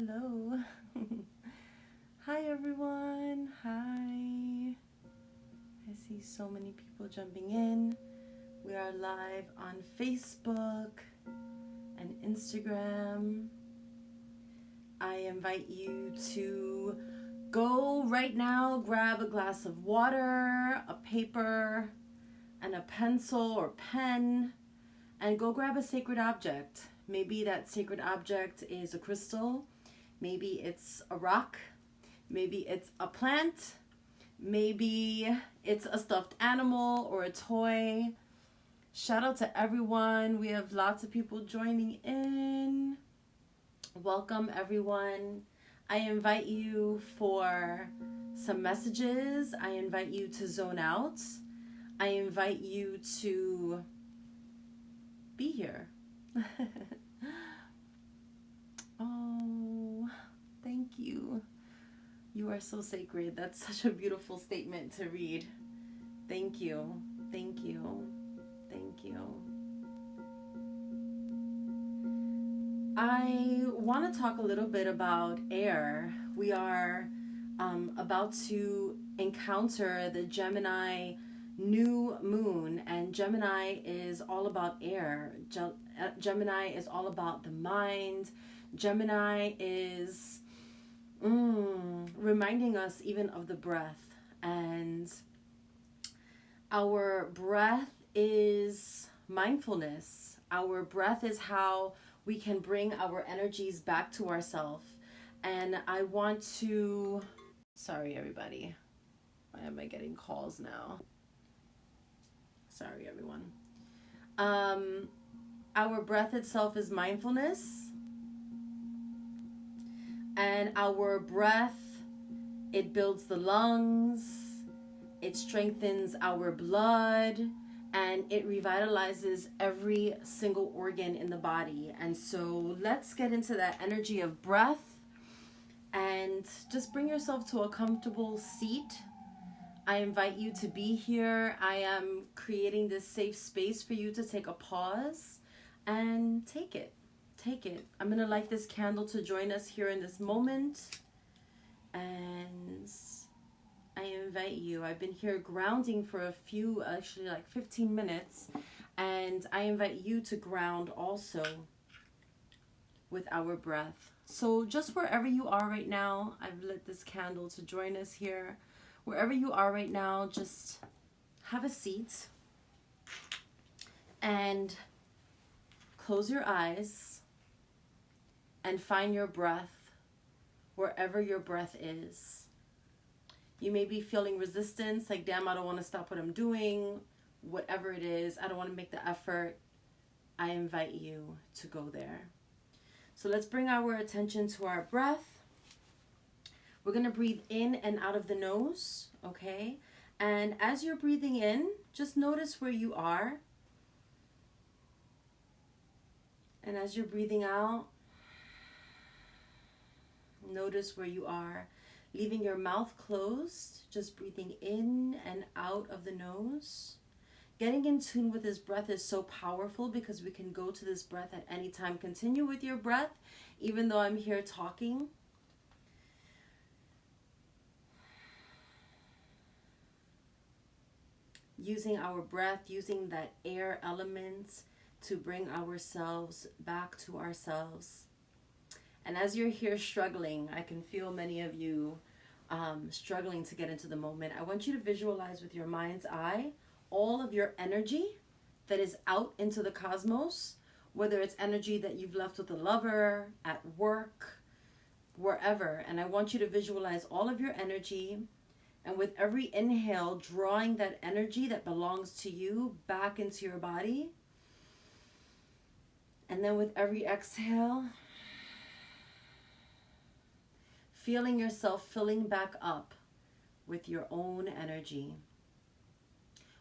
Hello. Hi everyone. Hi. I see so many people jumping in. We are live on Facebook and Instagram. I invite you to go right now, grab a glass of water, a paper, and a pencil or pen, and go grab a sacred object. Maybe that sacred object is a crystal. Maybe it's a rock. Maybe it's a plant. Maybe it's a stuffed animal or a toy. Shout out to everyone. We have lots of people joining in. Welcome everyone. I invite you for some messages. I invite you to zone out. I invite you to be here. Oh, thank you. You are so sacred. That's such a beautiful statement to read. Thank you. Thank you. Thank you. I want to talk a little bit about air. We are about to encounter the Gemini new moon, and Gemini is all about air. Gemini is all about the mind. Gemini is reminding us even of the breath, and our breath is mindfulness. Our breath is how we can bring our energies back to ourselves. And I want to, sorry everybody, why am I getting calls now? Sorry everyone. Our breath itself is mindfulness. And our breath, it builds the lungs, it strengthens our blood, and it revitalizes every single organ in the body. And so let's get into that energy of breath and just bring yourself to a comfortable seat. I invite you to be here. I am creating this safe space for you to take a pause and take it. Take it. I'm going to light this candle to join us here in this moment. And I invite you. I've been here grounding for a few, actually like 15 minutes. And I invite you to ground also with our breath. So just wherever you are right now, I've lit this candle to join us here. Wherever you are right now, just have a seat and close your eyes and find your breath wherever your breath is. You may be feeling resistance, like, damn, I don't want to stop what I'm doing. Whatever it is, I don't want to make the effort. I invite you to go there. So let's bring our attention to our breath. We're going to breathe in and out of the nose, okay? And as you're breathing in, just notice where you are. And as you're breathing out, notice where you are. Leaving your mouth closed, just breathing in and out of the nose. Getting in tune with this breath is so powerful because we can go to this breath at any time. Continue with your breath, even though I'm here talking. Using our breath, using that air element to bring ourselves back to ourselves. And as you're here struggling, I can feel many of you struggling to get into the moment. I want you to visualize with your mind's eye all of your energy that is out into the cosmos, whether it's energy that you've left with a lover, at work, wherever. And I want you to visualize all of your energy, and with every inhale, drawing that energy that belongs to you back into your body. And then with every exhale, feeling yourself filling back up with your own energy.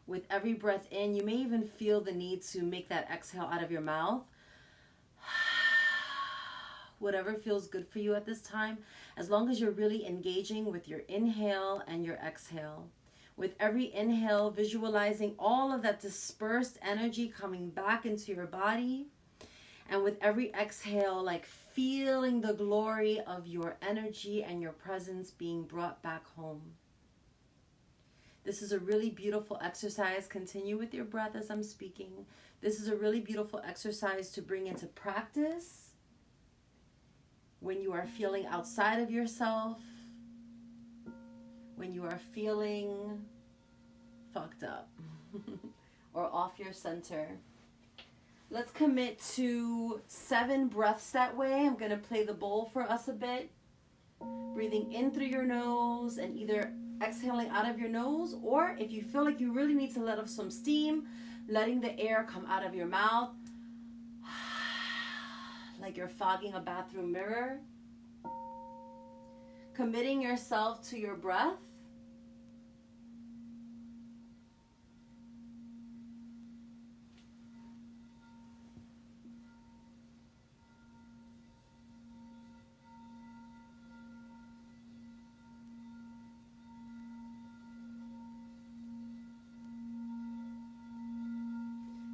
With every breath in, you may even feel the need to make that exhale out of your mouth. Whatever feels good for you at this time, as long as you're really engaging with your inhale and your exhale. With every inhale, visualizing all of that dispersed energy coming back into your body. And with every exhale, like feeling the glory of your energy and your presence being brought back home. This is a really beautiful exercise. Continue with your breath as I'm speaking. This is a really beautiful exercise to bring into practice when you are feeling outside of yourself, when you are feeling fucked up or off your center. Let's commit to 7 breaths that way. I'm going to play the bowl for us a bit. Breathing in through your nose and either exhaling out of your nose, or if you feel like you really need to let off some steam, letting the air come out of your mouth like you're fogging a bathroom mirror. Committing yourself to your breath.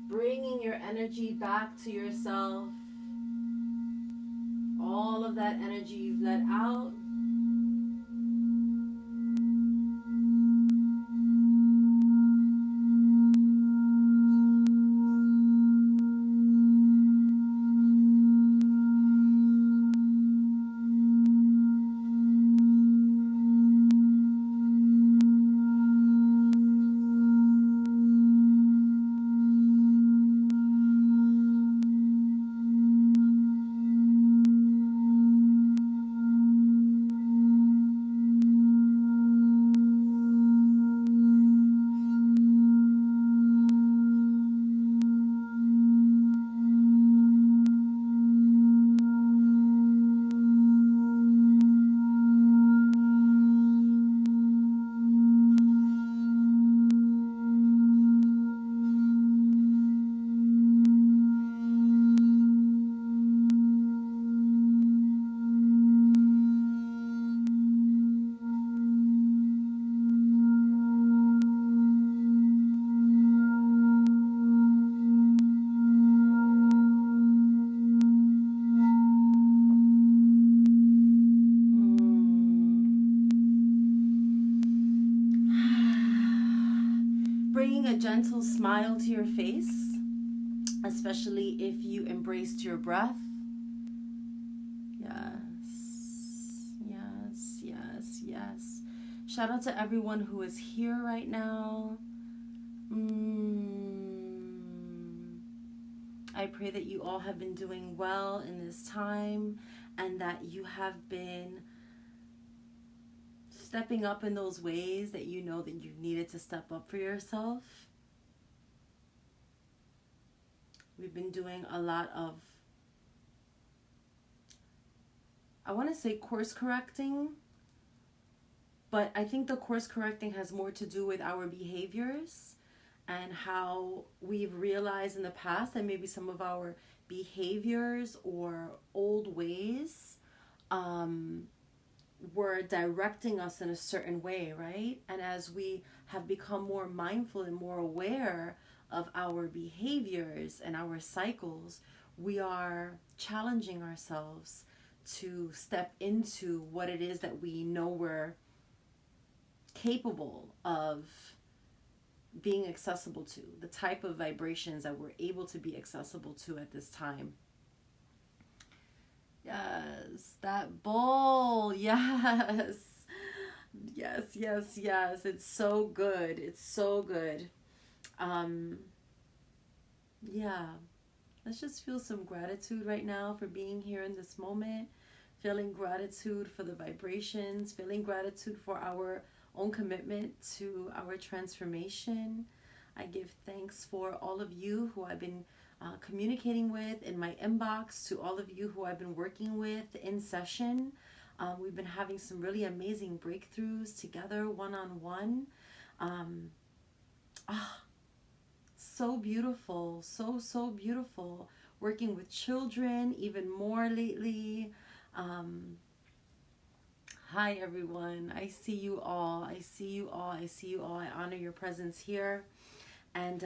Bringing your energy back to yourself. All of that energy you've let out. Bringing a gentle smile to your face, especially if you embraced your breath. Yes, yes, yes, yes. Shout out to everyone who is here right now. I pray that you all have been doing well in this time and that you have been stepping up in those ways that you know that you've needed to step up for yourself. We've been doing a lot of, I want to say course correcting, but I think the course correcting has more to do with our behaviors and how we've realized in the past that maybe some of our behaviors or old ways were directing us in a certain way, right? And as we have become more mindful and more aware of our behaviors and our cycles, we are challenging ourselves to step into what it is that we know we're capable of being accessible to, the type of vibrations that we're able to be accessible to at this time. Yes, that bowl. Yes. Yes, yes, yes. It's so good. It's so good. Yeah. Let's just feel some gratitude right now for being here in this moment. Feeling gratitude for the vibrations. Feeling gratitude for our own commitment to our transformation. I give thanks for all of you who I've been communicating with in my inbox, to all of you who I've been working with in session. We've been having some really amazing breakthroughs together, one-on-one. So beautiful, so beautiful. Working with children even more lately. Hi everyone, I see you all. I see you all. I see you all. I honor your presence here. And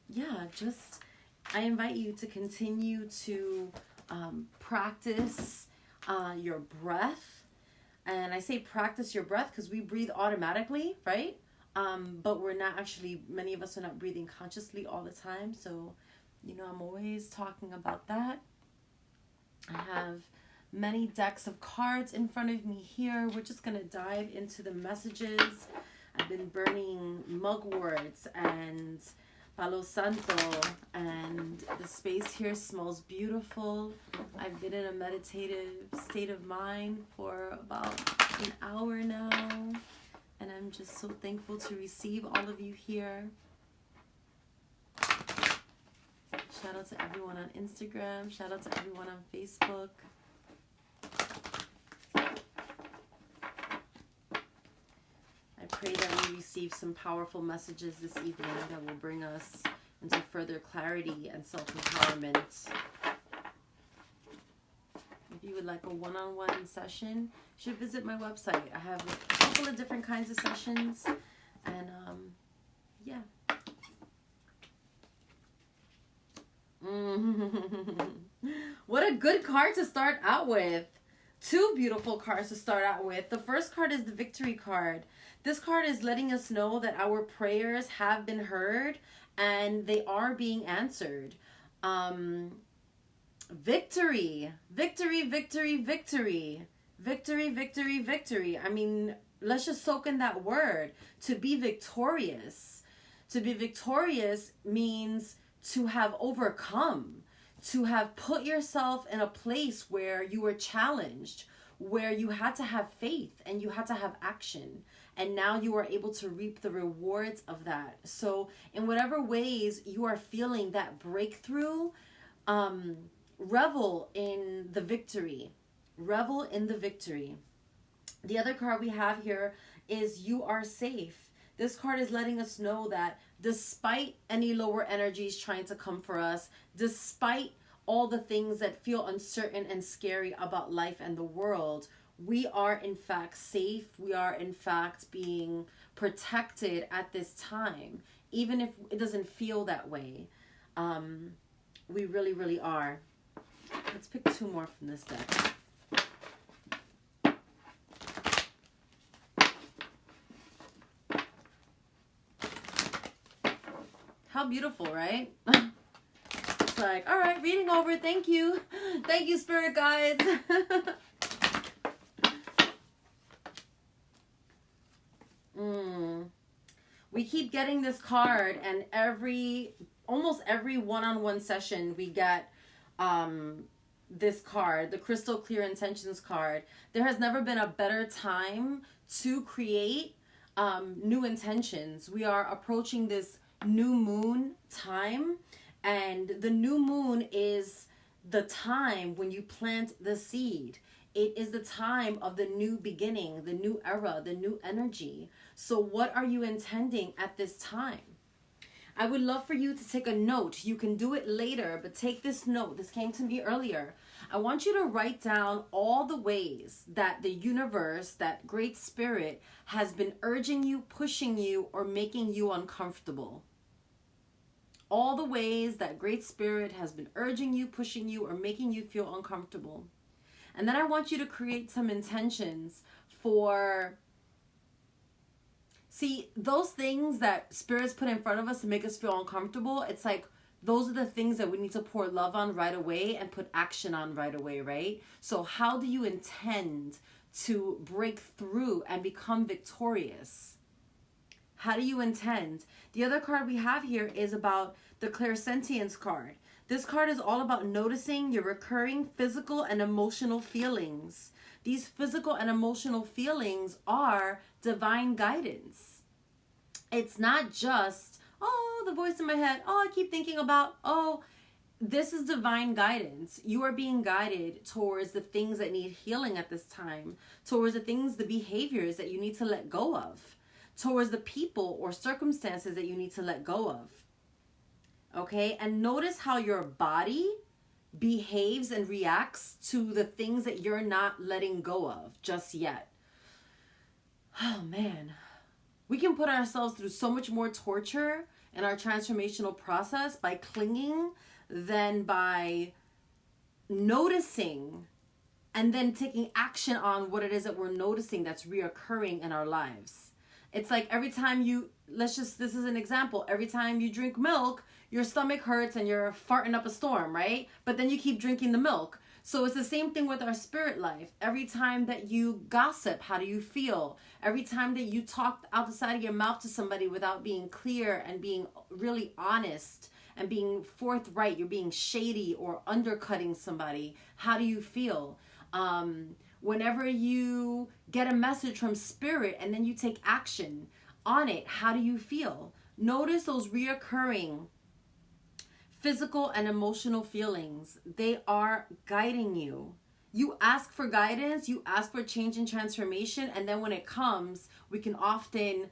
yeah, just I invite you to continue to practice your breath. And I say practice your breath because we breathe automatically, right? But we're not actually, many of us are not breathing consciously all the time. So, I'm always talking about that. I have many decks of cards in front of me here. We're just going to dive into the messages. I've been burning mugworts and Palo Santo, and the space here smells beautiful. I've been in a meditative state of mind for about an hour now, and I'm just so thankful to receive all of you here. Shout out to everyone on Instagram. Shout out to everyone on Facebook. I pray that we receive some powerful messages this evening that will bring us into further clarity and self-empowerment. If you would like a one-on-one session, you should visit my website. I have a couple of different kinds of sessions, and yeah. What a good card to start out with. Two beautiful cards to start out with. The first card is the victory card. This card is letting us know that our prayers have been heard and they are being answered. Victory. Victory, victory, victory. Victory, victory, victory. I mean, let's just soak in that word. To be victorious. To be victorious means to have overcome, to have put yourself in a place where you were challenged, where you had to have faith and you had to have action. And now you are able to reap the rewards of that. So in whatever ways you are feeling that breakthrough, revel in the victory. Revel in the victory. The other card we have here is you are safe. This card is letting us know that despite any lower energies trying to come for us, despite all the things that feel uncertain and scary about life and the world, we are in fact safe. We are in fact being protected at this time, even if it doesn't feel that way. We really, really are. Let's pick two more from this deck. How beautiful, right? It's like, all right, reading over. Thank you. Thank you, spirit guides. We keep getting this card, and almost every one-on-one session we get this card, the Crystal Clairsentience card. There has never been a better time to create new intentions. We are approaching this new moon time, and the new moon is the time when you plant the seed. It is the time of the new beginning, the new era, the new energy. So what are you intending at this time? I would love for you to take a note. You can do it later, but take this note. This came to me earlier. I want you to write down all the ways that the universe, that great spirit, has been urging you, pushing you, or making you uncomfortable. All the ways that great spirit has been urging you, pushing you, or making you feel uncomfortable. And then I want you to create some intentions for, see, those things that spirits put in front of us to make us feel uncomfortable. It's like, those are the things that we need to pour love on right away and put action on right away, right? So how do you intend to break through and become victorious? How do you intend? The other card we have here is about the Clairsentience card. This card is all about noticing your recurring physical and emotional feelings. These physical and emotional feelings are divine guidance. It's not just, oh, the voice in my head, oh, I keep thinking about, oh, this is divine guidance. You are being guided towards the things that need healing at this time, towards the things, the behaviors that you need to let go of, towards the people or circumstances that you need to let go of. Okay, and notice how your body behaves and reacts to the things that you're not letting go of just yet. Oh man, we can put ourselves through so much more torture in our transformational process by clinging than by noticing and then taking action on what it is that we're noticing that's reoccurring in our lives. It's like every time this is an example. Every time you drink milk, your stomach hurts and you're farting up a storm, right? But then you keep drinking the milk. So it's the same thing with our spirit life. Every time that you gossip, how do you feel? Every time that you talk out the side of your mouth to somebody without being clear and being really honest and being forthright, you're being shady or undercutting somebody, how do you feel? Whenever you get a message from spirit and then you take action on it, how do you feel? Notice those reoccurring physical and emotional feelings. They are guiding you. You ask for guidance, you ask for change and transformation, and then when it comes, we can often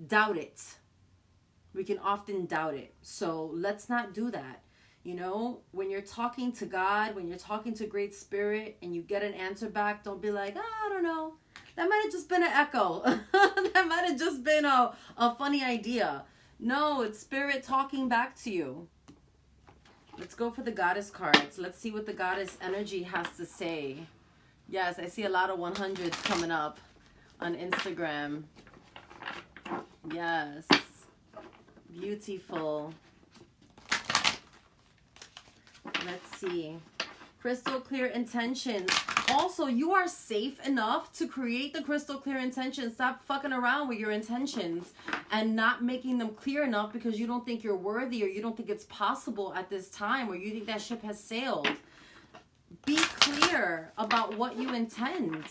doubt it. So let's not do that. You know, when you're talking to God, when you're talking to Great Spirit and you get an answer back, don't be like, I don't know. That might have just been an echo. That might have just been a funny idea. No, it's Spirit talking back to you. Let's go for the Goddess cards. Let's see what the Goddess energy has to say. Yes, I see a lot of 100s coming up on Instagram. Yes. Beautiful. Let's see. Crystal clear intentions. Also, you are safe enough to create the crystal clear intentions. Stop fucking around with your intentions and not making them clear enough because you don't think you're worthy or you don't think it's possible at this time or you think that ship has sailed. Be clear about what you intend.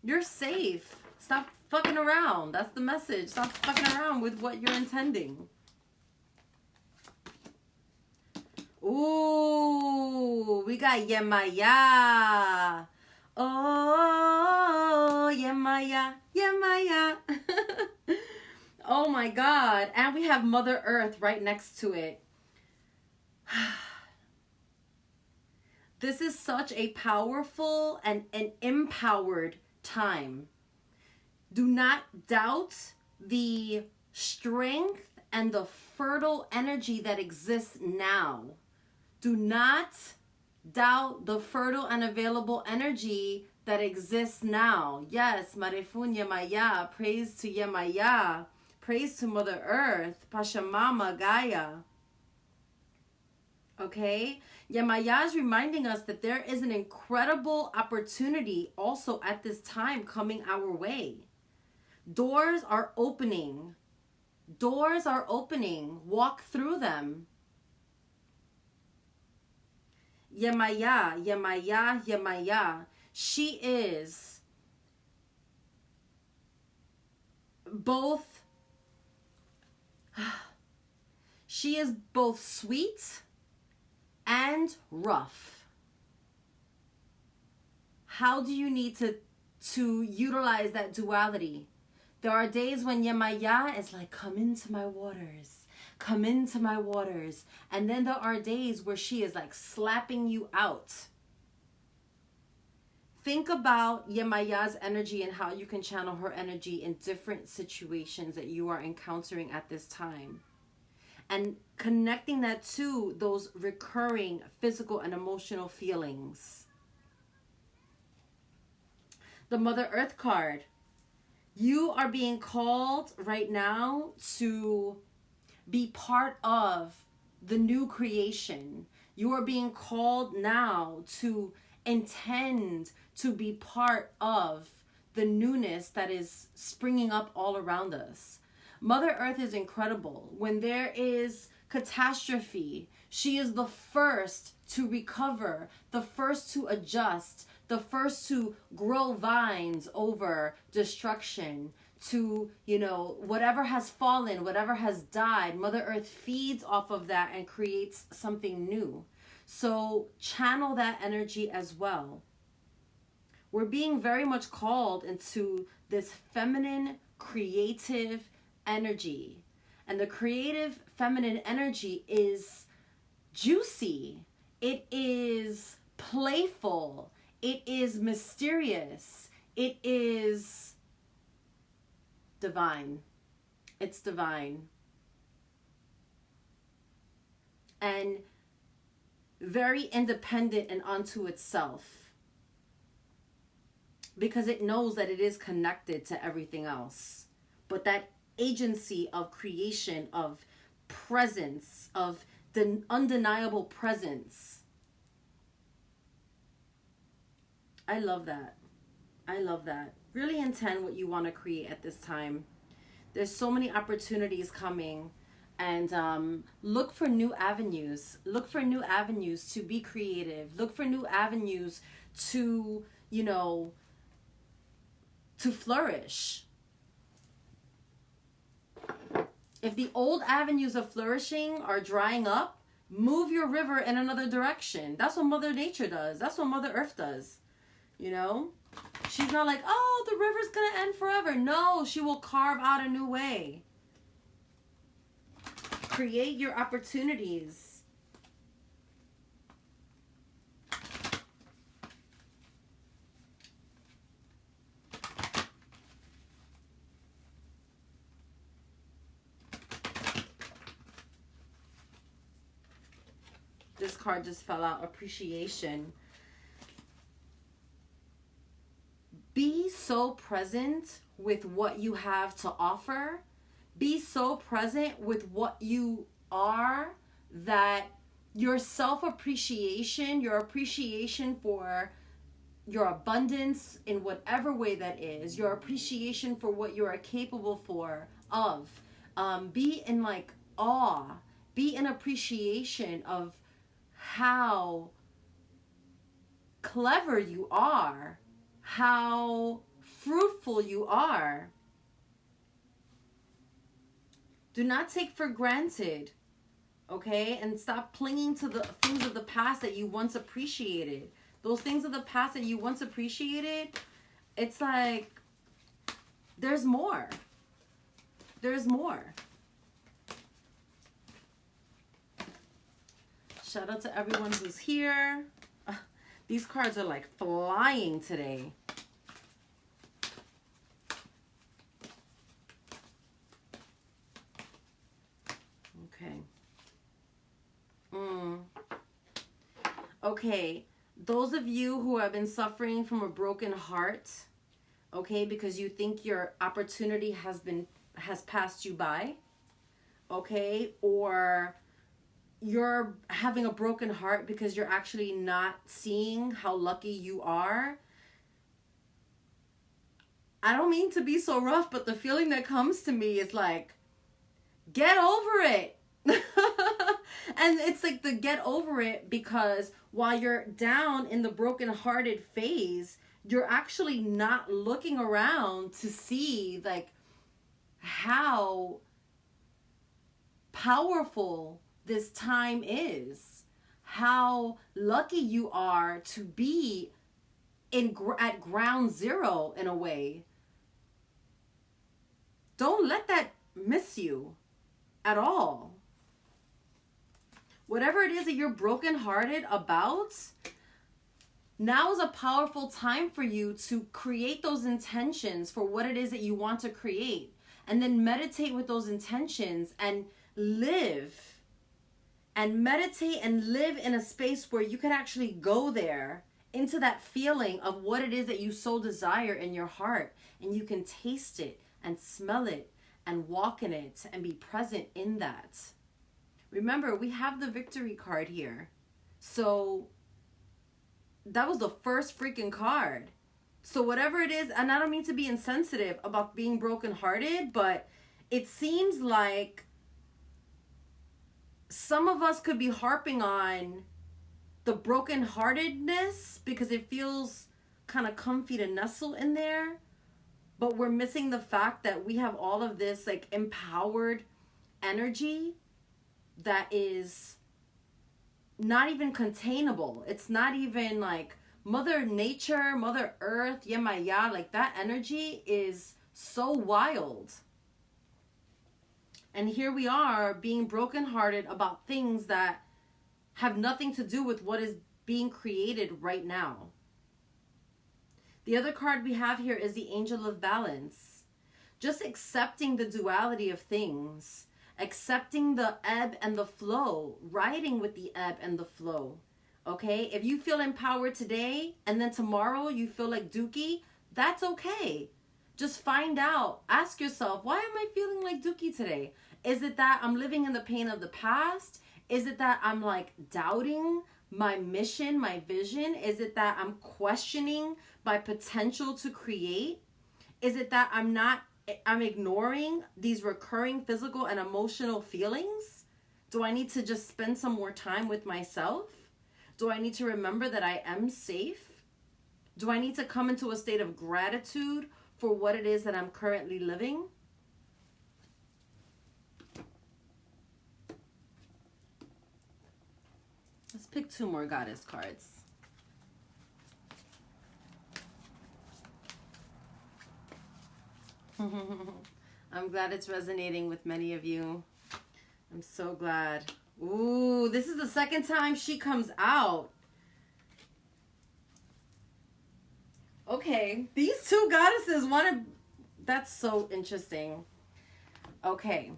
You're safe. Stop fucking around. That's the message. Stop fucking around with what you're intending. Ooh, we got Yemaya. Oh, Yemaya, Yemaya. Oh my God. And we have Mother Earth right next to it. This is such a powerful and an empowered time. Do not doubt the strength and the fertile energy that exists now. Do not doubt the fertile and available energy that exists now. Yes, Marefun Yemaya, praise to Yemaya, praise to Mother Earth, Pachamama, Gaia. Okay? Yemaya is reminding us that there is an incredible opportunity also at this time coming our way. Doors are opening. Doors are opening. Walk through them. Yemaya, Yemaya, Yemaya. She is both sweet and rough. How do you need to utilize that duality? There are days when Yemaya is like, come into my waters. Come into my waters. And then there are days where she is like slapping you out. Think about Yemaya's energy and how you can channel her energy in different situations that you are encountering at this time. And connecting that to those recurring physical and emotional feelings. The Mother Earth card. You are being called right now to be part of the new creation. You are being called now to intend to be part of the newness that is springing up all around us. Mother Earth is incredible. When there is catastrophe, she is the first to recover, the first to adjust, the first to grow vines over destruction, to, whatever has fallen, whatever has died. Mother Earth feeds off of that and creates something new. So channel that energy as well. We're being very much called into this feminine, creative energy. And the creative feminine energy is juicy. It is playful. It is mysterious. It is divine. It's divine. And very independent and unto itself, because it knows that it is connected to everything else. But that agency of creation, of presence, of the undeniable presence. I love that. I love that. Really intend what you want to create at this time. There's so many opportunities coming, and look for new avenues. Look for new avenues to be creative. Look for new avenues to, you know, to flourish. If the old avenues of flourishing are drying up, move your river in another direction. That's what Mother Nature does. That's what Mother Earth does. You know? She's not like, oh, the river's going to end forever. No, she will carve out a new way. Create your opportunities. This card just fell out. Appreciation. Be so present with what you have to offer. Be so present with what you are that your self-appreciation, your appreciation for your abundance in whatever way that is, your appreciation for what you are capable of, be in like awe, be in appreciation of how clever you are, how fruitful you are. Do not take for granted, okay? And stop clinging to the things of the past that you once appreciated. Those things of the past that you once appreciated, it's like, there's more. There's more. Shout out to everyone who's here. These cards are like flying today. Okay. Okay. Those of you who have been suffering from a broken heart, okay, because you think your opportunity has passed you by, okay, or you're having a broken heart because you're actually not seeing how lucky you are. I don't mean to be so rough, but the feeling that comes to me is like, get over it. And it's like the get over it because while you're down in the broken-hearted phase, you're actually not looking around to see like how powerful this time is, how lucky you are to be at ground zero in a way. Don't let that miss you at all. Whatever it is that you're brokenhearted about, now is a powerful time for you to create those intentions for what it is that you want to create, and then meditate with those intentions and live. And meditate and live in a space where you can actually go there into that feeling of what it is that you so desire in your heart. And you can taste it and smell it and walk in it and be present in that. Remember, we have the victory card here. So that was the first freaking card. So whatever it is, and I don't mean to be insensitive about being brokenhearted, but it seems like some of us could be harping on the brokenheartedness because it feels kind of comfy to nestle in there. But we're missing the fact that we have all of this like empowered energy that is not even containable. It's not even like Mother Nature, Mother Earth, Yemaya, like that energy is so wild. And here we are being brokenhearted about things that have nothing to do with what is being created right now. The other card we have here is the Angel of Balance. Just accepting the duality of things. Accepting the ebb and the flow. Riding with the ebb and the flow. Okay? If you feel empowered today and then tomorrow you feel like Dookie, that's okay. Just find out. Ask yourself, why am I feeling like Dookie today? Is it that I'm living in the pain of the past? Is it that I'm like doubting my mission, my vision? Is it that I'm questioning my potential to create? Is it that I'm ignoring these recurring physical and emotional feelings? Do I need to just spend some more time with myself? Do I need to remember that I am safe? Do I need to come into a state of gratitude for what it is that I'm currently living? Let's pick 2 more goddess cards. I'm glad it's resonating with many of you. I'm so glad. Ooh, this is the second time she comes out. Okay, these 2 goddesses that's so interesting. Okay.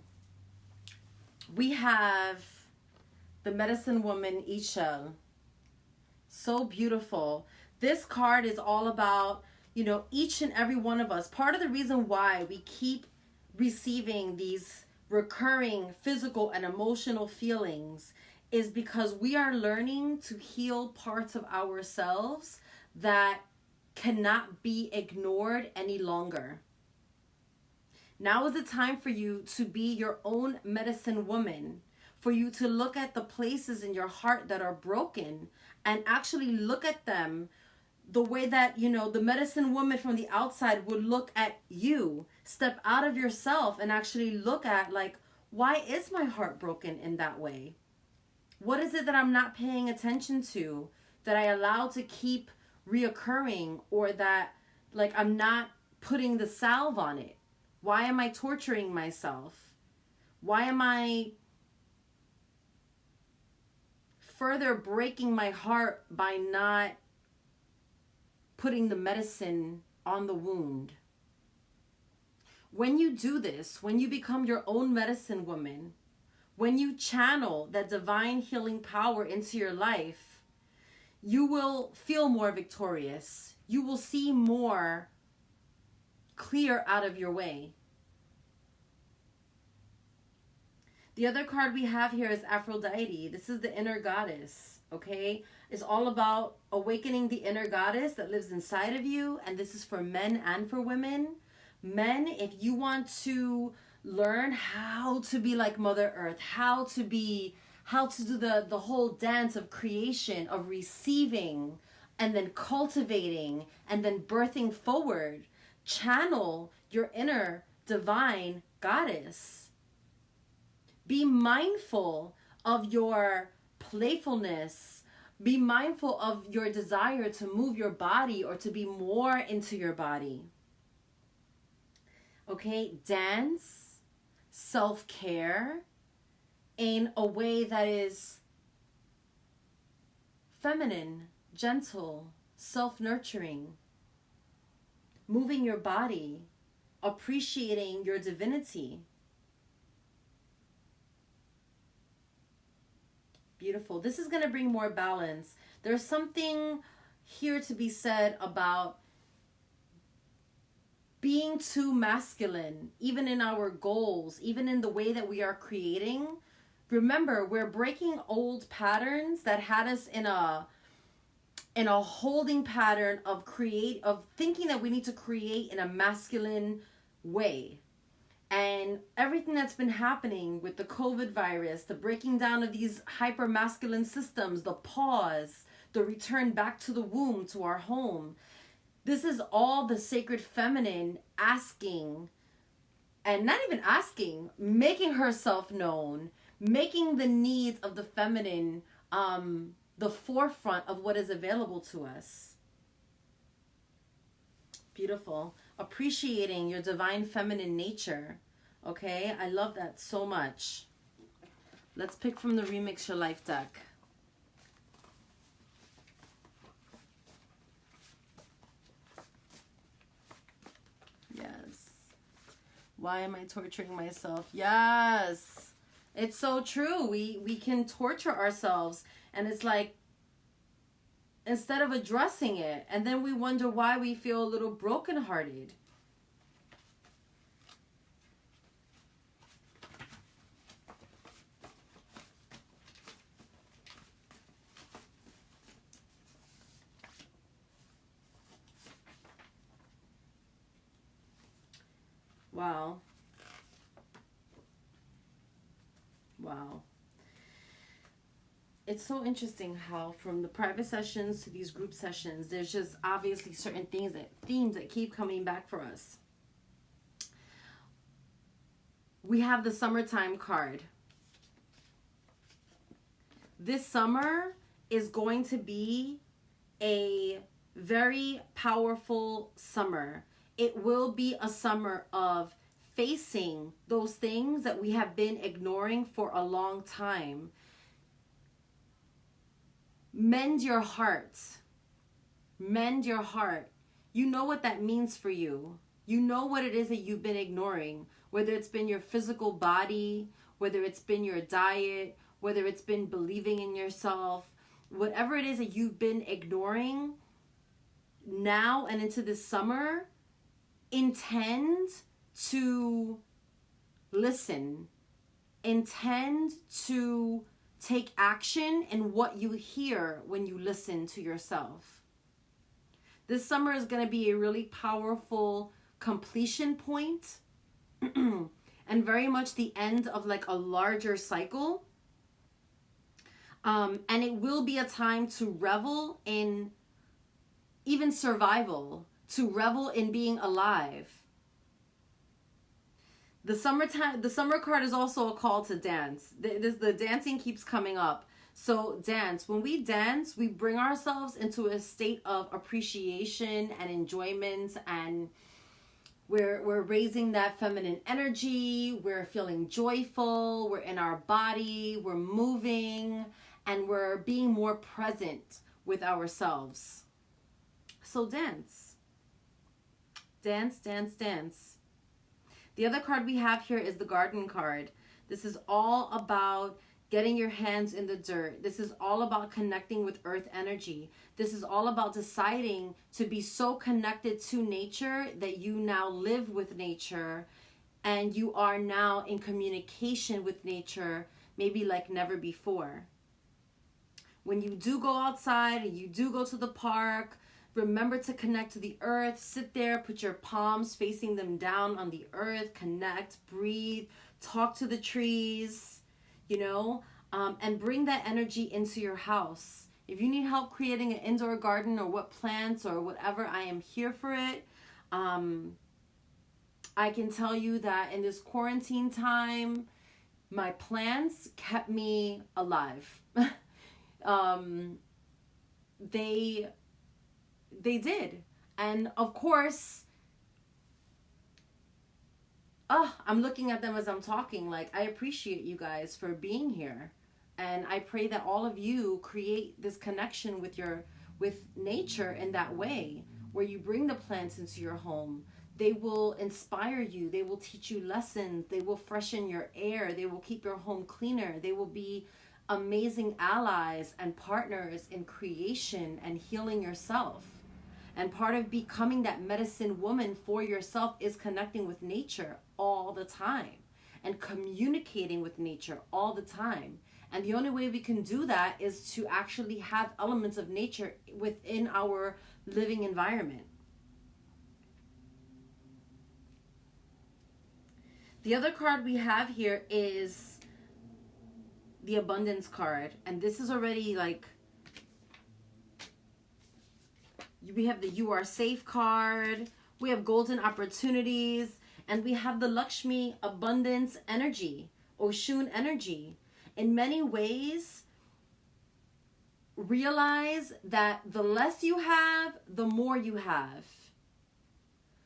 We have the medicine woman Ishel. So beautiful. This card is all about, each and every one of us. Part of the reason why we keep receiving these recurring physical and emotional feelings is because we are learning to heal parts of ourselves that cannot be ignored any longer. Now is the time for you to be your own medicine woman, for you to look at the places in your heart that are broken and actually look at them the way that, the medicine woman from the outside would look at you. Step out of yourself and actually look at, like, why is my heart broken in that way? What is it that I'm not paying attention to, that I allow to keep reoccurring, or that, like, I'm not putting the salve on it? Why am I torturing myself? Why am I further breaking my heart by not putting the medicine on the wound? When you do this, when you become your own medicine woman, when you channel that divine healing power into your life, you will feel more victorious. You will see more clear out of your way. The other card we have here is Aphrodite. This is the inner goddess, okay? It's all about awakening the inner goddess that lives inside of you, and this is for men and for women. Men, if you want to learn how to be like Mother Earth, how to do the whole dance of creation, of receiving, and then cultivating, and then birthing forward, channel your inner divine goddess. Be mindful of your playfulness. Be mindful of your desire to move your body or to be more into your body. Okay, dance, self-care in a way that is feminine, gentle, self-nurturing. Moving your body, appreciating your divinity. Beautiful. This is going to bring more balance. There's something here to be said about being too masculine, even in our goals, even in the way that we are creating. Remember, we're breaking old patterns that had us in a holding pattern of thinking that we need to create in a masculine way. And everything that's been happening with the COVID virus, the breaking down of these hyper masculine systems, the pause, the return back to the womb, to our home. This is all the sacred feminine asking, and not even asking, making herself known, making the needs of the feminine the forefront of what is available to us. Beautiful. Appreciating your divine feminine nature. Okay, I love that so much. Let's pick from the Remix Your Life deck. Yes. Why am I torturing myself? Yes. It's so true. We can torture ourselves, and it's like instead of addressing it. And then we wonder why we feel a little brokenhearted. Wow. Wow. It's so interesting how from the private sessions to these group sessions, there's just obviously certain themes that keep coming back for us. We have the summertime card. This summer is going to be a very powerful summer. It will be a summer of facing those things that we have been ignoring for a long time. Mend your heart. Mend your heart. You know what that means for you. You know what it is that you've been ignoring, whether it's been your physical body, whether it's been your diet, whether it's been believing in yourself, whatever it is that you've been ignoring now and into this summer, intend to listen. Intend to take action in what you hear when you listen to yourself. This summer is going to be a really powerful completion point and very much the end of like a larger cycle. And it will be a time to revel in even survival, to revel in being alive. The summer card is also a call to dance. The dancing keeps coming up. So dance. When we dance, we bring ourselves into a state of appreciation and enjoyment, and we're raising that feminine energy. We're feeling joyful. We're in our body. We're moving, and we're being more present with ourselves. So dance. Dance, dance, dance. The other card we have here is the garden card. This is all about getting your hands in the dirt. This is all about connecting with earth energy. This is all about deciding to be so connected to nature that you now live with nature and you are now in communication with nature, maybe like never before. When you do go outside and you do go to the park, remember to connect to the earth. Sit there, put your palms facing them down on the earth, connect, breathe, talk to the trees, and bring that energy into your house. If you need help creating an indoor garden or what plants or whatever, I am here for it. I can tell you that in this quarantine time, my plants kept me alive. They did. And of course, I'm looking at them as I'm talking. Like, I appreciate you guys for being here. And I pray that all of you create this connection with nature in that way, where you bring the plants into your home. They will inspire you. They will teach you lessons. They will freshen your air. They will keep your home cleaner. They will be amazing allies and partners in creation and healing yourself. And part of becoming that medicine woman for yourself is connecting with nature all the time and communicating with nature all the time. And the only way we can do that is to actually have elements of nature within our living environment. The other card we have here is the abundance card. And this is already like, we have the You Are Safe card, we have golden opportunities, and we have the Lakshmi abundance energy, Oshun energy. In many ways, realize that the less you have, the more you have.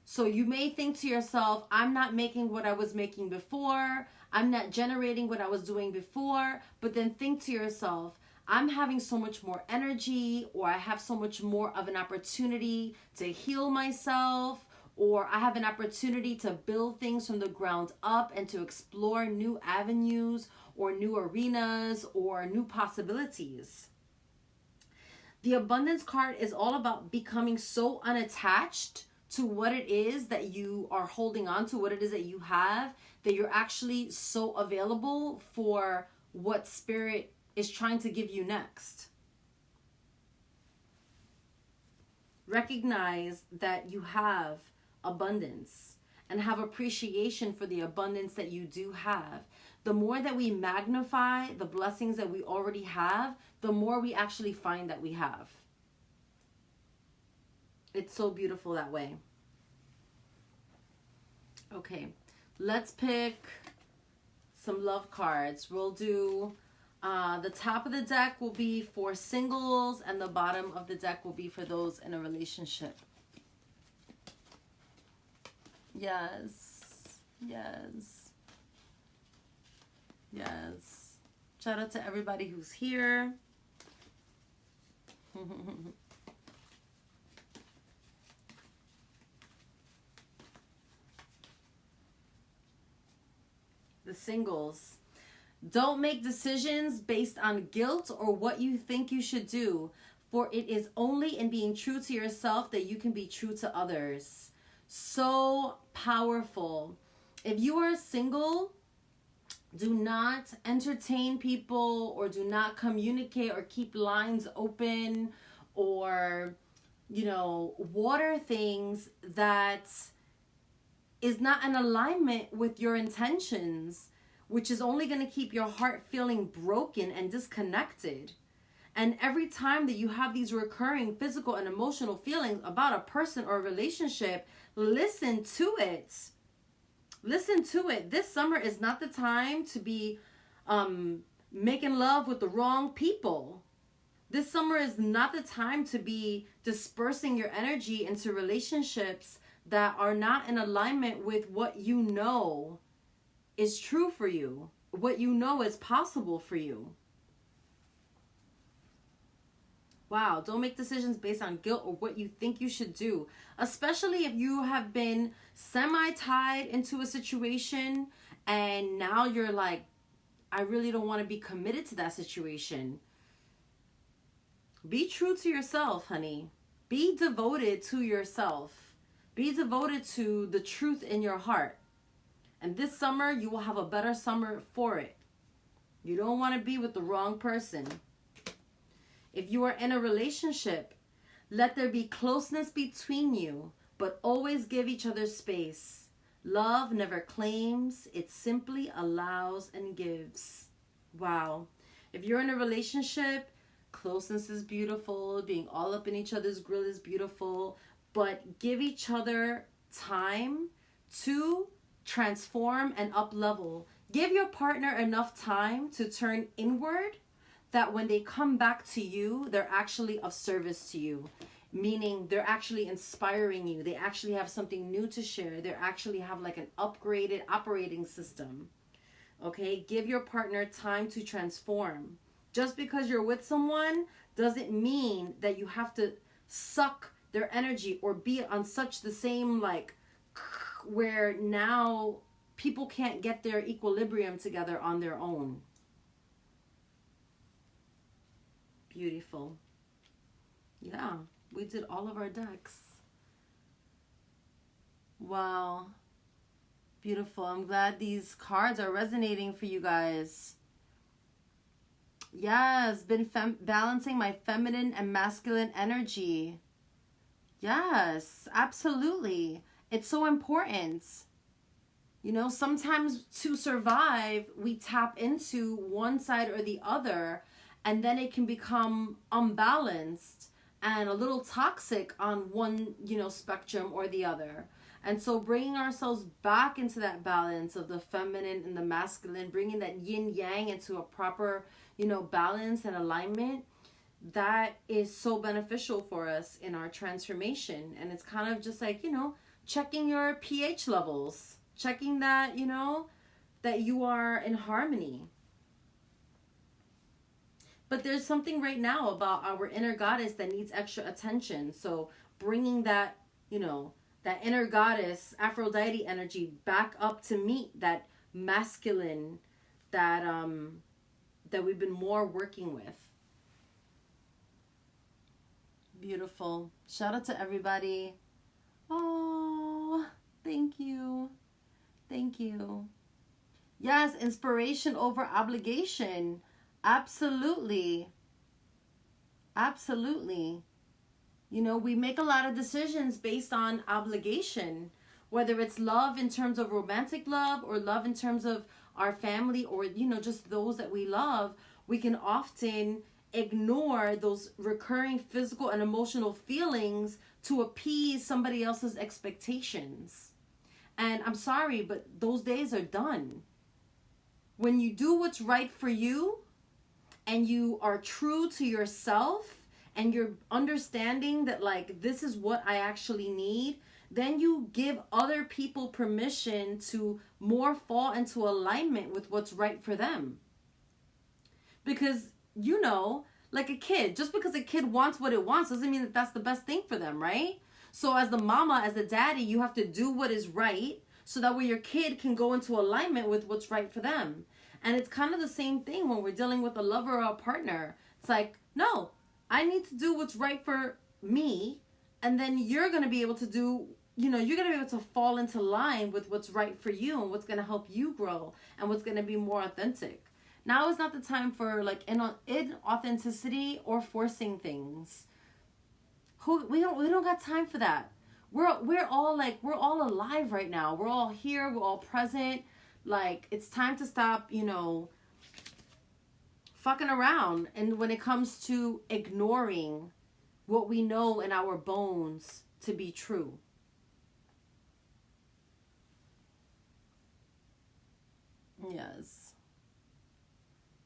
So you may think to yourself, I'm not making what I was making before, I'm not generating what I was doing before, but then think to yourself, I'm having so much more energy, or I have so much more of an opportunity to heal myself, or I have an opportunity to build things from the ground up and to explore new avenues or new arenas or new possibilities. The abundance card is all about becoming so unattached to what it is that you are holding on to, what it is that you have, that you're actually so available for what spirit is trying to give you next. Recognize that you have abundance and have appreciation for the abundance that you do have. The more that we magnify the blessings that we already have, the more we actually find that we have. It's so beautiful that way. Okay, let's pick some love cards. We'll do, the top of the deck will be for singles and the bottom of the deck will be for those in a relationship. Yes, yes, yes. Shout out to everybody who's here. The singles. Don't make decisions based on guilt or what you think you should do, for it is only in being true to yourself that you can be true to others. So powerful. If you are single, do not entertain people or do not communicate or keep lines open or, water things that is not in alignment with your intentions, which is only going to keep your heart feeling broken and disconnected. And every time that you have these recurring physical and emotional feelings about a person or a relationship, listen to it. Listen to it. This summer is not the time to be making love with the wrong people. This summer is not the time to be dispersing your energy into relationships that are not in alignment with what you know is true for you, what you know is possible for you. Wow, don't make decisions based on guilt or what you think you should do, especially if you have been semi-tied into a situation and now you're like, I really don't want to be committed to that situation. Be true to yourself, honey. Be devoted to yourself. Be devoted to the truth in your heart. And this summer, you will have a better summer for it. You don't want to be with the wrong person. If you are in a relationship, let there be closeness between you, but always give each other space. Love never claims, it simply allows and gives. Wow. If you're in a relationship, closeness is beautiful. Being all up in each other's grill is beautiful. But give each other time to transform and up level. Give your partner enough time to turn inward, that when they come back to you, they're actually of service to you. Meaning they're actually inspiring you. They actually have something new to share. They actually have like an upgraded operating system. Okay? Give your partner time to transform. Just because you're with someone doesn't mean that you have to suck their energy or be on such the same where now people can't get their equilibrium together on their own. Beautiful. Yeah, we did all of our decks. Wow. Beautiful. I'm glad these cards are resonating for you guys. Yes, been balancing my feminine and masculine energy. Yes, absolutely. It's so important. Sometimes to survive, we tap into one side or the other, and then it can become unbalanced and a little toxic on one, spectrum or the other. And so bringing ourselves back into that balance of the feminine and the masculine, bringing that yin yang into a proper, balance and alignment, that is so beneficial for us in our transformation. And it's kind of just like, checking your pH levels, checking that, that you are in harmony. But there's something right now about our inner goddess that needs extra attention. So bringing that, that inner goddess, Aphrodite energy back up to meet that masculine that, that we've been more working with. Beautiful. Shout out to everybody. Oh, thank you. Thank you. Yes, inspiration over obligation. Absolutely. Absolutely. You know, we make a lot of decisions based on obligation, whether it's love in terms of romantic love or love in terms of our family or, you know, just those that we love. We can often ignore those recurring physical and emotional feelings to appease somebody else's expectations. And I'm sorry, but those days are done. When you do what's right for you and you are true to yourself and you're understanding that, like, this is what I actually need, then you give other people permission to more fall into alignment with what's right for them. Because, you know, like a kid, just because a kid wants what it wants doesn't mean that that's the best thing for them, right? So as the mama, as the daddy, you have to do what is right so that way your kid can go into alignment with what's right for them. And it's kind of the same thing when we're dealing with a lover or a partner. It's like, no, I need to do what's right for me, and then you're going to be able to do, you know, you're going to be able to fall into line with what's right for you and what's going to help you grow and what's going to be more authentic. Now is not the time for like inauthenticity or forcing things. We don't got time for that. We're all alive right now. We're all here. We're all present. Like, it's time to stop, you know, fucking around. And when it comes to ignoring what we know in our bones to be true. Yes.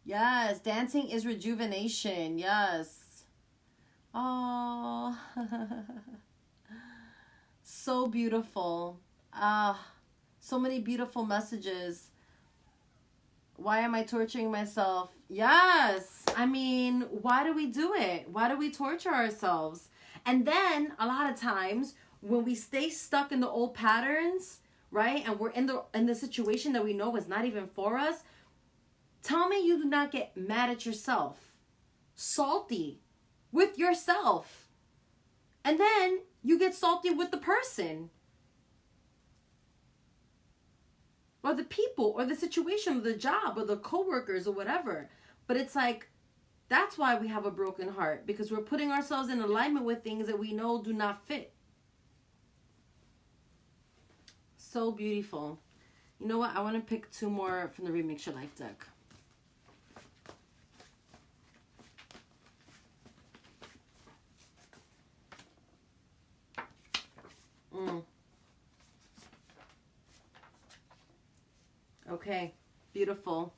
Yes, dancing is rejuvenation. Yes. Oh. So beautiful. So many beautiful messages. Why am I torturing myself? Yes. I mean, why do we do it? Why do we torture ourselves? And then a lot of times when we stay stuck in the old patterns, right? And we're in the situation that we know is not even for us. Tell me you do not get mad at yourself, salty with yourself. And then you get salty with the person or the people or the situation or the job or the coworkers or whatever. But it's like, that's why we have a broken heart, because we're putting ourselves in alignment with things that we know do not fit. So beautiful. You know what? I want to pick two more from the Remix Your Life deck. Okay, beautiful.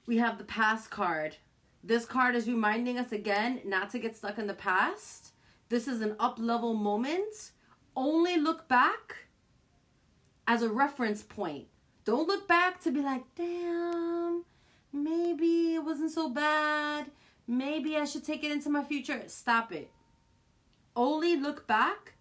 We have the past card. This card is reminding us again not to get stuck in the past. This is an up-level moment. Only look back as a reference point. Don't look back to be like, damn, maybe it wasn't so bad. Maybe I should take it into my future. Stop it. Only look back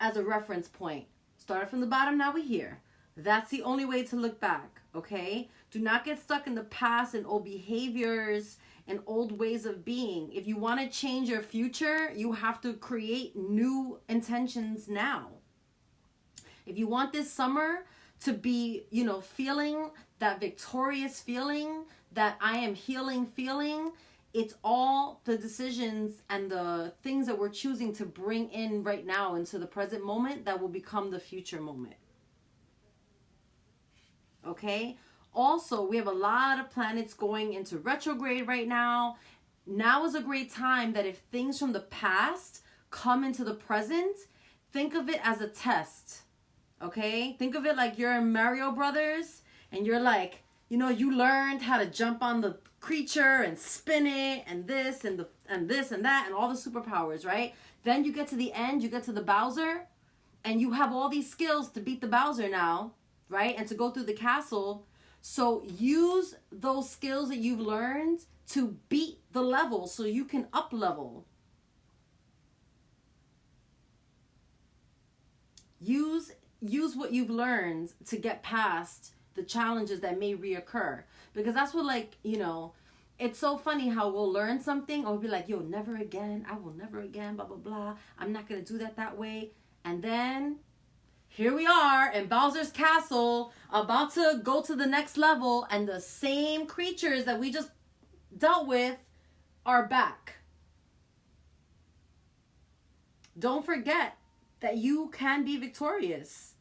as a reference point. Started from the bottom, now we're here. That's the only way to look back, okay? Do not get stuck in the past and old behaviors and old ways of being. If you want to change your future, you have to create new intentions now. If you want this summer to be, you know, feeling that victorious feeling, that I am healing feeling, it's all the decisions and the things that we're choosing to bring in right now into the present moment that will become the future moment. Okay? Also, we have a lot of planets going into retrograde right now. Now is a great time that if things from the past come into the present, think of it as a test. Okay? Think of it like you're in Mario Brothers and you're like, you know, you learned how to jump on the creature and spin it and this and this and that and all the superpowers, right? Then you get to the end, you get to the Bowser, and you have all these skills to beat the Bowser now, right? And to go through the castle. So use those skills that you've learned to beat the level so you can up level. Use what you've learned to get past the challenges that may reoccur. Because that's what, like, you know, it's so funny how we'll learn something or we'll be like, yo, never again. I will never again, blah, blah, blah. I'm not going to do that way. And then here we are in Bowser's Castle about to go to the next level. And the same creatures that we just dealt with are back. Don't forget that you can be victorious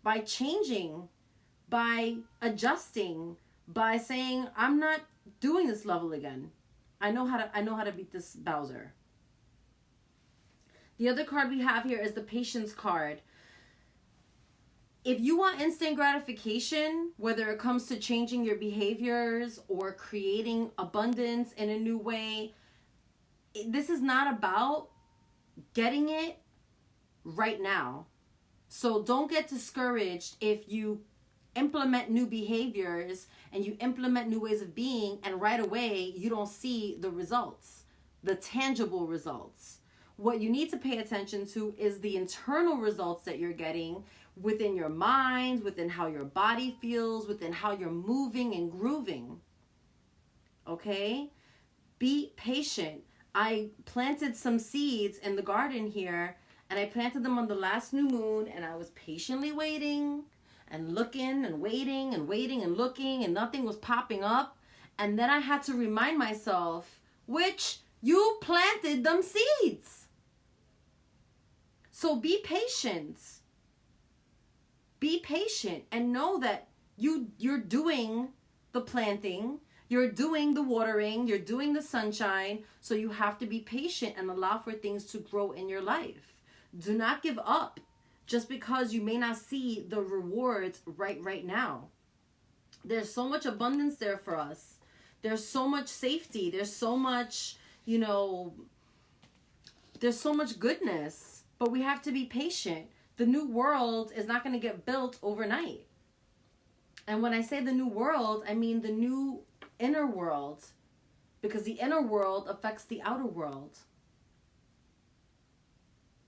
by changing, by adjusting, by saying, I'm not doing this level again. I know how to beat this Bowser. The other card we have here is the Patience card. If you want instant gratification, whether it comes to changing your behaviors or creating abundance in a new way, this is not about getting it right now. So don't get discouraged if you implement new behaviors and you implement new ways of being and right away you don't see the results, the tangible results. What you need to pay attention to is the internal results that you're getting within your mind, within how your body feels, within how you're moving and grooving. Okay? Be patient. I planted some seeds in the garden here, and I planted them on the last new moon, and I was patiently waiting and looking and waiting and waiting and looking, and nothing was popping up. And then I had to remind myself, which you planted them seeds. So be patient. Be patient and know that you're doing the planting, you're doing the watering, you're doing the sunshine. So you have to be patient and allow for things to grow in your life. Do not give up just because you may not see the rewards right now. There's so much abundance there for us. There's so much safety. There's so much, there's so much goodness. But we have to be patient. The new world is not going to get built overnight. And when I say the new world, I mean the new inner world. Because the inner world affects the outer world.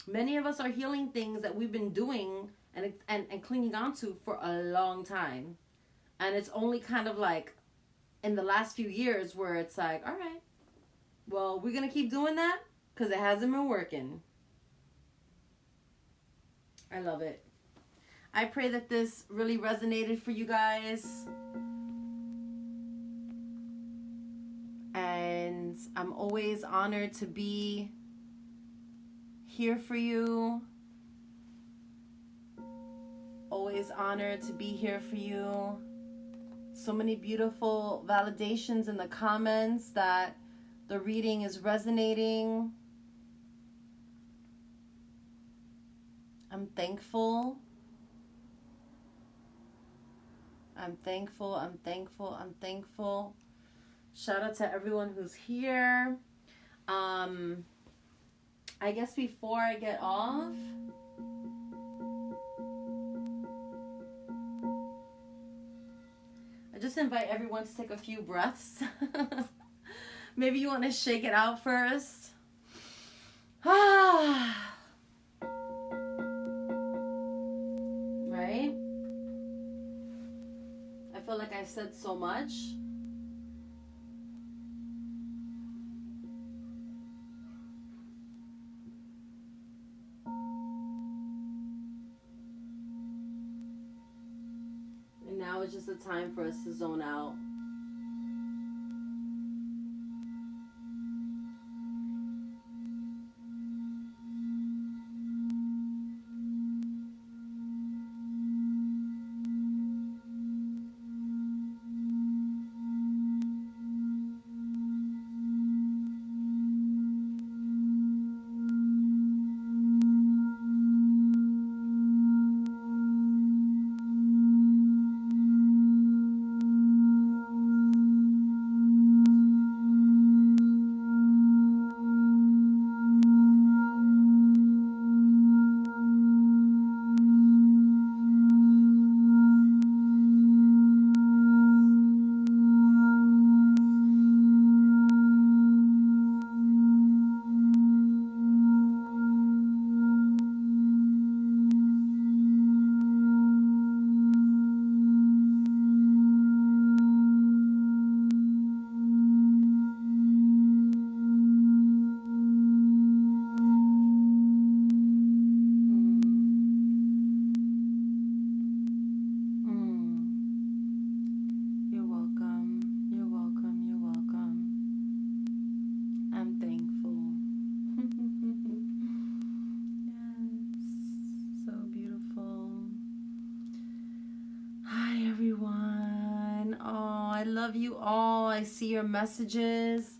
Many of us are healing things that we've been doing and clinging on to for a long time. And it's only kind of like in the last few years where it's like, all right, well, we're going to keep doing that because it hasn't been working. I love it. I pray that this really resonated for you guys. And I'm always honored to be here for you. Always honored to be here for you. So many beautiful validations in the comments that the reading is resonating. I'm thankful. I'm thankful. I'm thankful. I'm thankful. Shout out to everyone who's here. I guess before I get off, I just invite everyone to take a few breaths. Maybe you want to shake it out first. Right? I feel like I said so much. And now it's just a time for us to zone out. I love you all. I see your messages.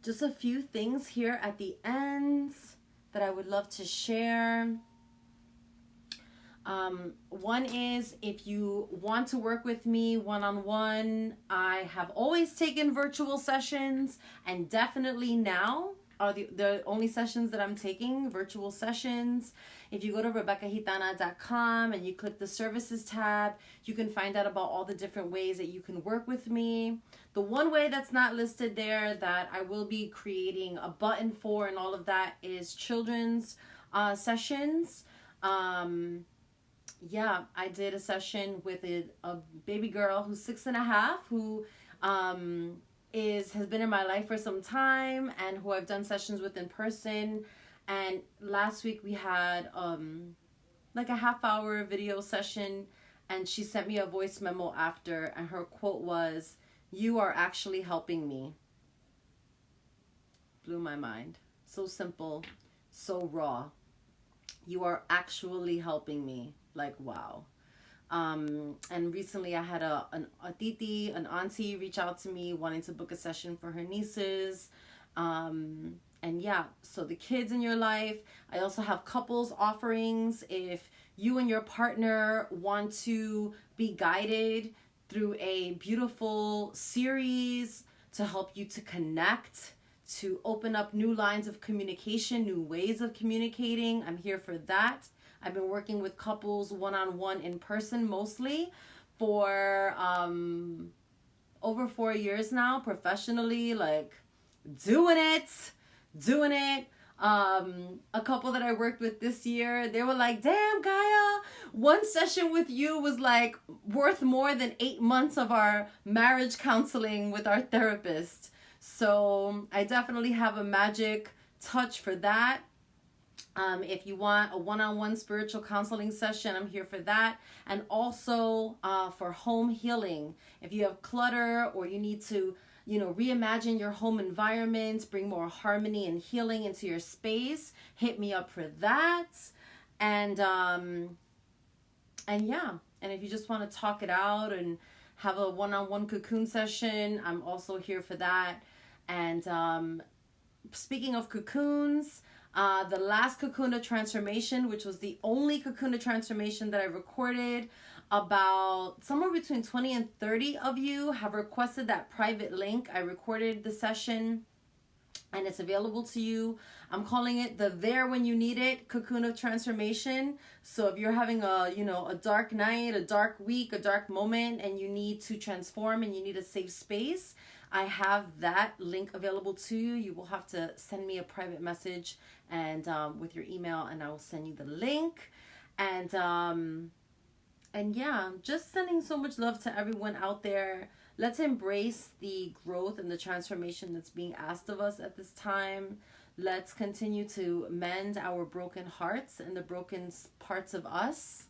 Just a few things here at the end that I would love to share. One is, if you want to work with me one-on-one, I have always taken virtual sessions, and definitely now are the only sessions that I'm taking, virtual sessions. If you go to RebeccaGitana.com and you click the services tab, you can find out about all the different ways that you can work with me. The one way that's not listed there that I will be creating a button for and all of that is children's sessions. Yeah, I did a session with a baby girl who's 6.5, who has been in my life for some time, and who I've done sessions with in person. And last week we had like a half-hour video session, and she sent me a voice memo after, and her quote was, "You are actually helping me." Blew my mind. So simple, so raw. You are actually helping me. Like, wow. And recently I had an auntie reach out to me wanting to book a session for her nieces. And yeah, so the kids in your life. I also have couples offerings. If you and your partner want to be guided through a beautiful series to help you to connect, to open up new lines of communication, new ways of communicating, I'm here for that. I've been working with couples one-on-one in person mostly for over 4 years now, professionally, like doing it. A couple that I worked with this year, they were like, "Damn, Gaia, one session with you was like worth more than 8 months of our marriage counseling with our therapist." So I definitely have a magic touch for that. If you want a one-on-one spiritual counseling session, I'm here for that. And also for home healing. If you have clutter or you need to, reimagine your home environment, bring more harmony and healing into your space, hit me up for that. And yeah, and if you just want to talk it out and have a one-on-one cocoon session, I'm also here for that. And speaking of cocoons, the last Cocoon Transformation, which was the only Cocoon Transformation that I recorded, about somewhere between 20 and 30 of you have requested that private link. I recorded the session and it's available to you. I'm calling it the There When You Need It Cocoon of Transformation. So if you're having a dark night, a dark week, a dark moment, and you need to transform and you need a safe space, I have that link available to you. You will have to send me a private message and with your email, and I will send you the link. And yeah, just sending so much love to everyone out there. Let's embrace the growth and the transformation that's being asked of us at this time. Let's continue to mend our broken hearts and the broken parts of us.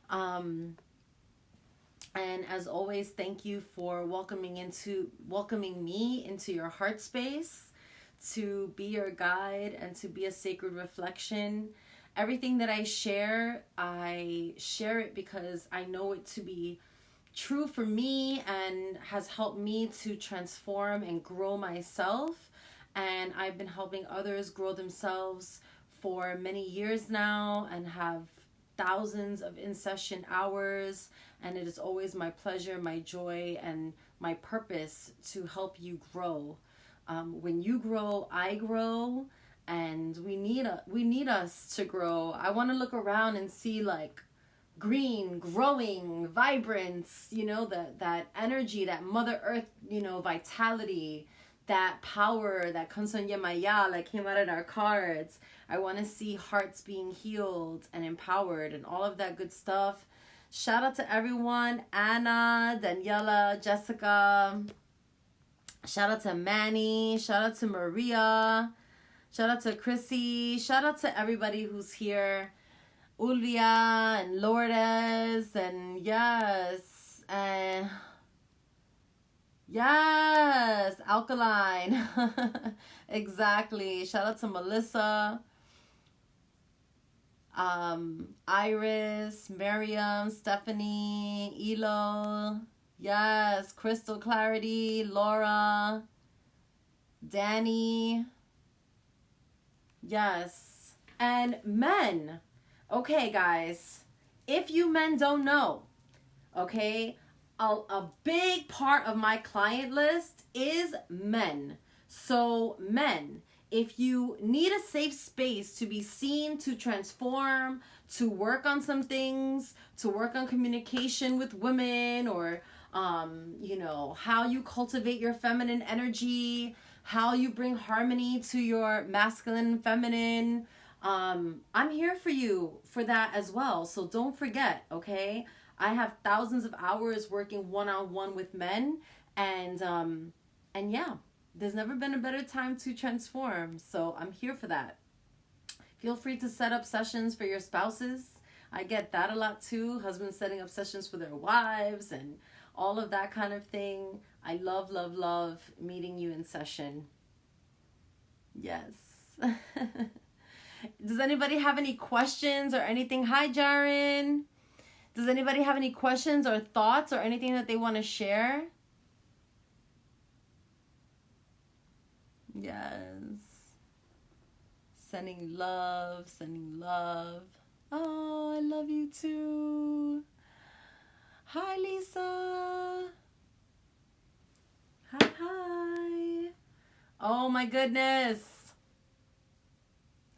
And as always, thank you for welcoming me into your heart space, to be your guide and to be a sacred reflection. Everything that I share it because I know it to be true for me and has helped me to transform and grow myself. And I've been helping others grow themselves for many years now and have thousands of in-session hours. And it is always my pleasure, my joy, and my purpose to help you grow. When you grow, I grow, and we need us to grow. I want to look around and see like green, growing, vibrance, that energy, that Mother Earth, vitality, that power that comes from Yemaya, like came out in our cards. I want to see hearts being healed and empowered and all of that good stuff. Shout out to everyone. Anna, Daniela, Jessica. Shout out to Manny. Shout out to Maria. Shout out to Chrissy. Shout out to everybody who's here. Ulvia and Lourdes and yes. Yes, Alkaline. Exactly. Shout out to Melissa. Iris, Miriam, Stephanie, Elo, yes, Crystal Clarity, Laura, Danny, yes. And men, okay guys, if you men don't know, okay, a big part of my client list is men. So men, if you need a safe space to be seen, to transform, to work on some things, to work on communication with women, or you know, how you cultivate your feminine energy, how you bring harmony to your masculine and feminine, I'm here for you for that as well. So don't forget, okay? I have thousands of hours working one-on-one with men, and yeah, there's never been a better time to transform. So I'm here for that. Feel free to set up sessions for your spouses. I get that a lot too. Husbands setting up sessions for their wives and all of that kind of thing. I love, love, love meeting you in session. Yes. Does anybody have any questions or anything? Hi, Jaren. Does anybody have any questions or thoughts or anything that they want to share? Yes. Sending love, sending love. Oh, I love you too. Hi, Lisa. Hi, hi. Oh my goodness.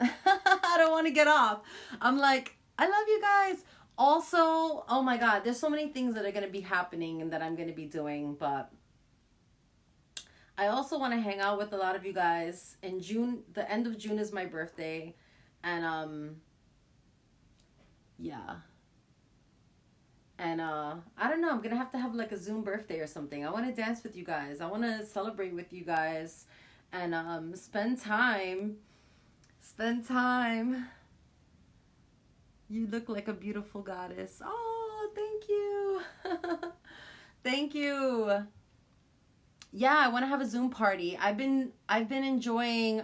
I don't want to get off. I'm like, I love you guys. Also, oh my God, there's so many things that are going to be happening and that I'm going to be doing, but I also want to hang out with a lot of you guys in June. The end of June is my birthday, and yeah. And I don't know, I'm going to have like a Zoom birthday or something. I want to dance with you guys. I want to celebrate with you guys and spend time. Spend time. You look like a beautiful goddess. Oh, thank you. Thank you. Yeah, I want to have a Zoom party. I've been enjoying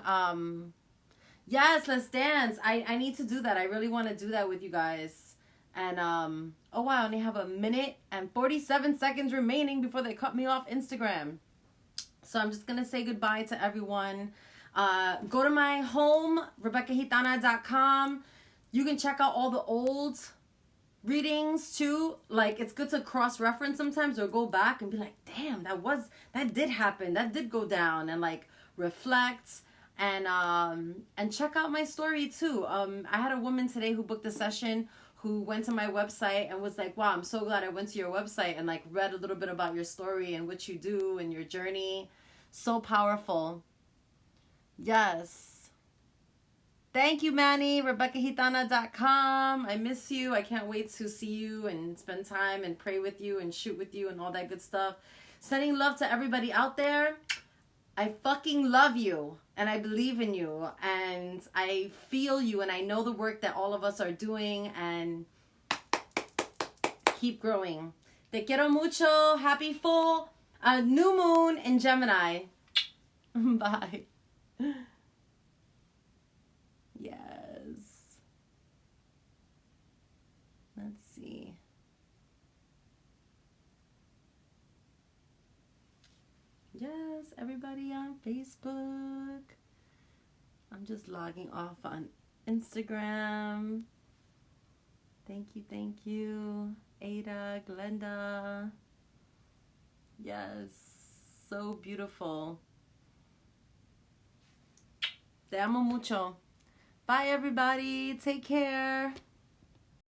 yes, let's dance. I need to do that. I really want to do that with you guys. And oh wow, I only have 1 minute and 47 seconds remaining before they cut me off Instagram. So I'm just going to say goodbye to everyone. Go to my home, RebeccaGitana.com. You can check out all the old readings too. Like, it's good to cross-reference sometimes or go back and be like, damn, that did happen. That did go down, and like reflect and check out my story too. I had a woman today who booked a session who went to my website and was like, wow, I'm so glad I went to your website and like read a little bit about your story and what you do and your journey. So powerful. Yes. Thank you, Manny. RebeccaGitana.com. I miss you. I can't wait to see you and spend time and pray with you and shoot with you and all that good stuff. Sending love to everybody out there. I fucking love you and I believe in you and I feel you and I know the work that all of us are doing, and keep growing. Te quiero mucho. Happy full new moon in Gemini. Bye. Yes. Let's see. Yes, everybody on Facebook. I'm just logging off on Instagram. Thank you, thank you. Ada, Glenda. Yes, so beautiful. Te amo mucho. Bye, everybody. Take care.